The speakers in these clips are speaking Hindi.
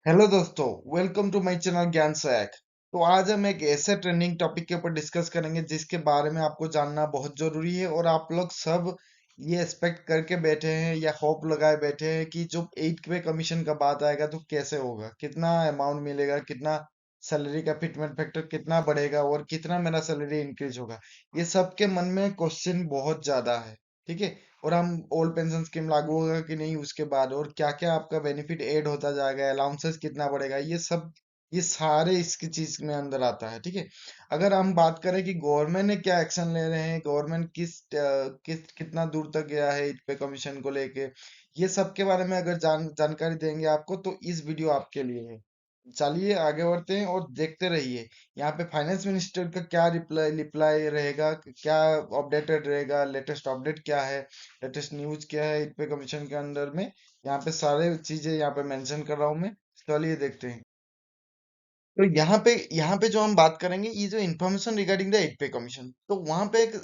हेलो दोस्तों, वेलकम टू माय चैनल ज्ञान सहायक। तो आज हम एक ऐसे ट्रेंडिंग टॉपिक के ऊपर डिस्कस करेंगे जिसके बारे में आपको जानना बहुत जरूरी है और आप लोग सब ये एक्सपेक्ट करके बैठे हैं या होप लगाए बैठे हैं कि जो 8th पे कमीशन का बात आएगा तो कैसे होगा, कितना अमाउंट मिलेगा, कितना सैलरी का फिटमेंट फैक्टर कितना बढ़ेगा और कितना मेरा सैलरी इंक्रीज होगा। ये सबके मन में क्वेश्चन बहुत ज्यादा है। ठीक है। और हम ओल्ड पेंशन स्कीम लागू होगा कि नहीं उसके बाद, और क्या क्या आपका बेनिफिट ऐड होता जाएगा, अलाउंसेस कितना बढ़ेगा, ये सब ये सारे इसकी चीज में अंदर आता है। ठीक है। अगर हम बात करें कि गवर्नमेंट ने क्या एक्शन ले रहे हैं, गवर्नमेंट किस कितना दूर तक गया है इस पे कमीशन को लेके, ये सब के बारे में अगर जानकारी देंगे आपको तो इस वीडियो आपके लिए है। चलिए आगे बढ़ते हैं और देखते रहिए यहाँ पे फाइनेंस मिनिस्टर का क्या रिप्लाई रिप्लाई रहेगा, क्या अपडेटेड रहेगा, लेटेस्ट अपडेट क्या है, लेटेस्ट न्यूज क्या है इस पे कमीशन के अंदर में। यहाँ पे सारे चीजें यहाँ पे मेंशन कर रहा हूँ मैं। चलिए देखते हैं। तो यहाँ पे जो हम बात करेंगे, ये जो इन्फॉर्मेशन रिगार्डिंग द एट पे कमीशन, तो वहां पे एक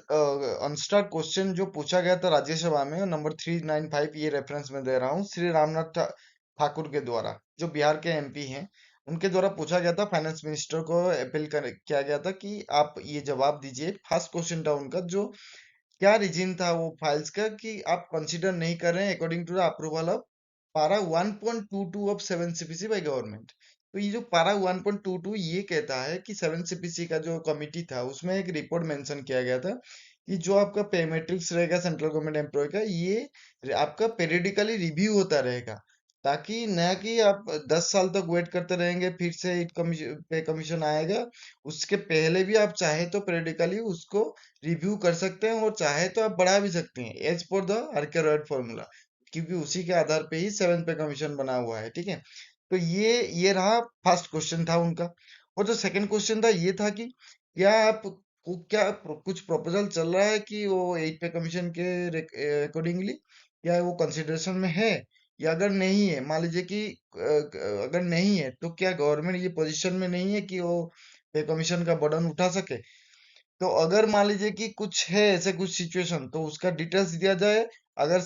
अनस्टार्ट क्वेश्चन जो पूछा गया था राज्यसभा में, नंबर 395, ये रेफरेंस में दे रहा हूँ, श्री रामनाथ ठाकुर के द्वारा, जो बिहार के एमपी हैं। उनके द्वारा पूछा गया था, फाइनेंस मिनिस्टर को अपील किया गया था कि आप ये जवाब दीजिए। फर्स्ट क्वेश्चन था उनका, जो क्या रीजन था वो फाइल्स का कि आप कंसीडर नहीं कर रहे हैं according to the approval of para 1.22 of 7 CPC by government. तो ये जो पारा 1.22 ये कहता है कि 7 सीपीसी का जो कमिटी था उसमें एक रिपोर्ट मेंशन किया गया था कि जो आपका पे मैट्रिक्स रहेगा सेंट्रल गवर्नमेंट एम्प्लॉय का, ये आपका पेरियडिकली रिव्यू होता रहेगा, ताकि न कि आप 10 साल तक वेट करते रहेंगे फिर से पे कमीशन आएगा। उसके पहले भी आप चाहे तो पेरियडिकली उसको रिव्यू कर सकते हैं और चाहे तो आप बढ़ा भी सकते हैं एज पर द आर्कियालॉजिकल फॉर्मूला, क्योंकि उसी के आधार पे ही 7 पे कमीशन बना हुआ है। ठीक है। तो ये रहा फर्स्ट क्वेश्चन था उनका। और जो सेकंड क्वेश्चन था ये था कि क्या आप कुछ प्रपोजल चल रहा है कि वो 8 पे कमीशन के अकॉर्डिंगली, या वो कंसिडरेशन में है, या अगर नहीं है, मान लीजिए कि अगर नहीं है तो क्या गवर्नमेंट ये पोजीशन में नहीं है कि वो पे कमीशन का बर्डन उठा सके। तो अगर मान लीजिए कि कुछ है ऐसे कुछ सिचुएशन तो उसका डिटेल्स दिया जाए। अगर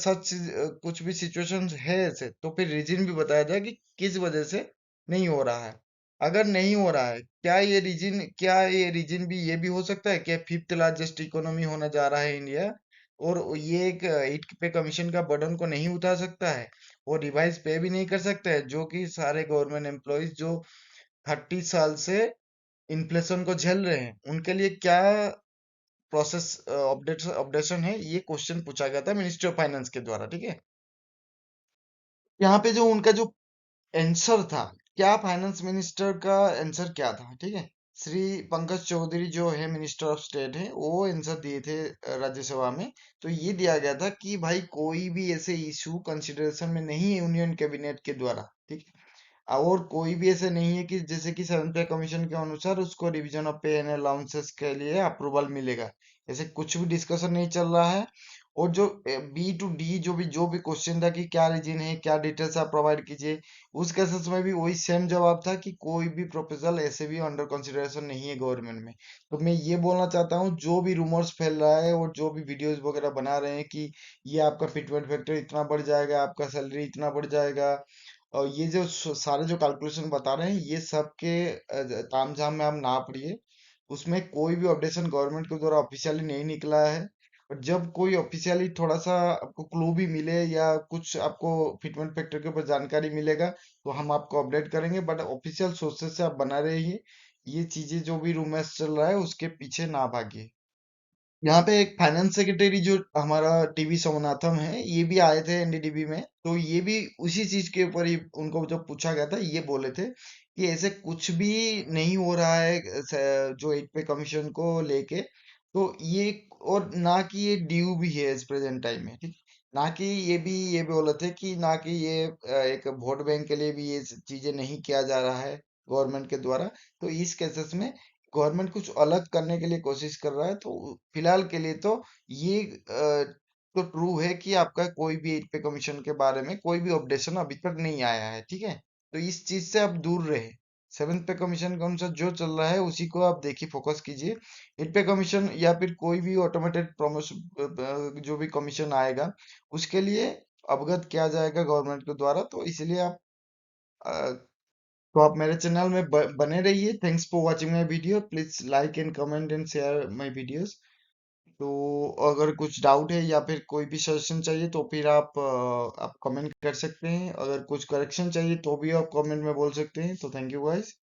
कुछ भी सिचुएशन है ऐसे तो फिर रीजन भी बताया जाए कि किस वजह से नहीं हो रहा है। अगर नहीं हो रहा है, क्या ये रीजन भी ये भी हो सकता है कि फिफ्थ लार्जेस्ट इकोनॉमी होने जा रहा है इंडिया, और ये एक 8 पे कमीशन का बर्डन को नहीं उठा सकता है, वो रिवाइज पे भी नहीं कर सकता है, जो कि सारे गवर्नमेंट एम्प्लॉयज जो 30 साल से इन्फ्लेशन को झेल रहे हैं, उनके लिए क्या प्रोसेस अपडेशन है, ये क्वेश्चन पूछा गया था मिनिस्ट्री ऑफ फाइनेंस के द्वारा। ठीक है। यहाँ पे जो उनका जो आंसर था, क्या फाइनेंस मिनिस्टर का आंसर क्या था, ठीक है, श्री पंकज चौधरी जो है मिनिस्टर ऑफ स्टेट है, वो आंसर दिए थे राज्यसभा में। तो ये दिया गया था कि भाई कोई भी ऐसे इशू कंसिडरेशन में नहीं है यूनियन कैबिनेट के द्वारा। ठीक है। और कोई भी ऐसे नहीं है कि जैसे कि 7 पे कमीशन के अनुसार उसको रिवीजन ऑफ पे एंड अलाउंसेस के लिए अप्रूवल मिलेगा, ऐसे कुछ भी डिस्कशन नहीं चल रहा है। और जो बी टू डी जो भी क्वेश्चन था कि क्या रीजन है, क्या डिटेल्स आप प्रोवाइड कीजिए, उस केसेस में भी वही सेम जवाब था कि कोई भी प्रपोजल ऐसे भी अंडर कंसिडरेशन नहीं है गवर्नमेंट में। तो मैं ये बोलना चाहता हूँ, जो भी रूमर्स फैल रहा है और जो भी वीडियोस वगैरह बना रहे हैं कि ये आपका फिटमेंट फैक्टर इतना बढ़ जाएगा, आपका सैलरी इतना बढ़ जाएगा, और ये जो सारे जो कैलकुलेशन बता रहे हैं, ये सब के तामझाम में आप ना पड़िए। उसमें कोई भी अपडेशन गवर्नमेंट के द्वारा ऑफिशियली नहीं निकला है। और जब कोई ऑफिशियली थोड़ा सा आपको क्लू भी मिले या कुछ आपको फिटमेंट फैक्टर के ऊपर जानकारी मिलेगा तो हम आपको अपडेट करेंगे, बट ऑफिशियल सोर्सेस से आप बना रहिए। ये चीजें जो भी रूमर्स चल रहा है उसके पीछे ना भागिए। यहाँ पे एक फाइनेंस सेक्रेटरी जो हमारा टीवी सोमनाथम है, ये भी आए थे एनडीडीबी में, तो ये भी उसी चीज के ऊपर ही उनको जब पूछा गया था ये बोले थे कि ऐसे कुछ भी नहीं हो रहा है जो 8 पे कमीशन को लेके। तो ये, और ना कि ये ड्यू भी है इस प्रेजेंट टाइम में। ठीक। ना कि ये बोले थे कि ना कि ये एक वोट बैंक के लिए भी ये चीजें नहीं किया जा रहा है गवर्नमेंट के द्वारा। तो इस केसेस में गवर्नमेंट कुछ अलग करने के लिए कोशिश कर रहा है। तो फिलहाल के लिए तो ये तो ट्रू है कि आपका कोई भी एज पे कमीशन के बारे में कोई भी अपडेशन अभी तक नहीं आया है। ठीक है। तो इस चीज से आप दूर रहे। 7th पे कमीशन के अनुसार जो चल रहा है उसी को आप देखिए, फोकस कीजिए। एज पे कमीशन या फिर कोई भी ऑटोमेटेड प्रमोशन जो भी कमीशन आएगा उसके लिए अवगत किया जाएगा गवर्नमेंट के द्वारा। तो इसलिए आप तो आप मेरे चैनल में बने रहिए। Thanks for watching my video. Please like and comment and share my videos. तो अगर कुछ डाउट है या फिर कोई भी सजेशन चाहिए तो फिर आप कमेंट कर सकते हैं। अगर कुछ करेक्शन चाहिए तो भी आप कमेंट में बोल सकते हैं। तो थैंक यू गाइस।